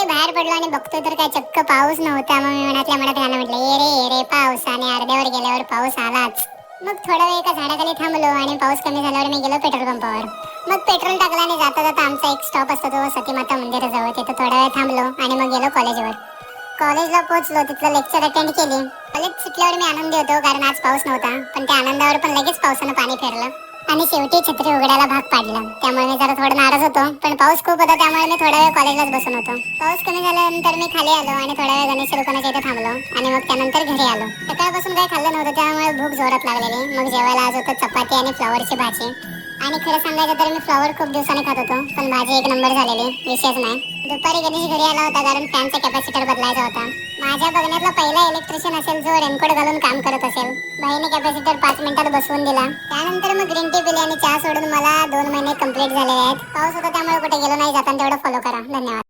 बाहेर पडलो आणि बघतो तर काय चक्क पाऊस नव्हता. मग मी मनातल्या मनात गाणं म्हटलं, ये रे पाऊस. आणि अर्ध्यावर गेल्यावर पाऊस आलाच. मग थोडा वेळ एका झाडाखाली थांबलो आणि पाऊस कमी झाल्यावर मी गेलो पेट्रोल पंपावर. मग पेट्रोल टाकलं आणि जाता जाता आमचा एक स्टॉप असतो तो सतीमाता मंदिराजवळ. तिथं थोडा वेळ थांबलो आणि मग गेलो कॉलेजवर. कॉलेजला पोहोचलो, तिथलं लेक्चर अटेंड केली. कॉलेज सुटल्यावर मी आनंदी होतो कारण आज पाऊस नव्हता. पण त्या आनंदावर पण लगेच पावसानं पाणी फेरलं आणि शेवटी छत्री उघडायला भाग पाडलं. त्यामुळे मी जरा थोडं नाराज होतो. पण पाऊस खूप होता त्यामुळे मी थोडा वेळ कॉलेजलाच बसून होतो. पाऊस कमी झाल्यानंतर मी खाली आलो आणि थोडा वेळ गणेश दुकानाच्या इथे थांबलो आणि मग त्यानंतर घरी आलो. सकाळपासून काही खाल्लं नव्हतं त्यामुळे भूक जोरात लागलेली. मग जेवायला आज होतं चपाती आणि फ्लॉवरची भाजी. आणि खरं सांगायचं तर मी फ्लॉवर खूप दिवसांनी खात होतो, पण भाजी एक नंबर झालेली, विशेष नाही. दुपारी गणेश घरी आला होता कारण फॅनचा कॅपॅसिटर बदलायचा होता. माझ्या बघण्यातला पहिला इलेक्ट्रिशियन असेल जो रेनकोट घालून काम करत असेल. भाईने कॅपॅसिटर 5 मिनिटात बसवून दिला. त्यानंतर मग ग्रीन टी पिली आणि चहा सोडून मला 2 महिने कंप्लीट झालेले आहेत. पाऊस होता त्यामुळे कुठे गेलो नाही. जाताना तेवढं फॉलो करा. धन्यवाद.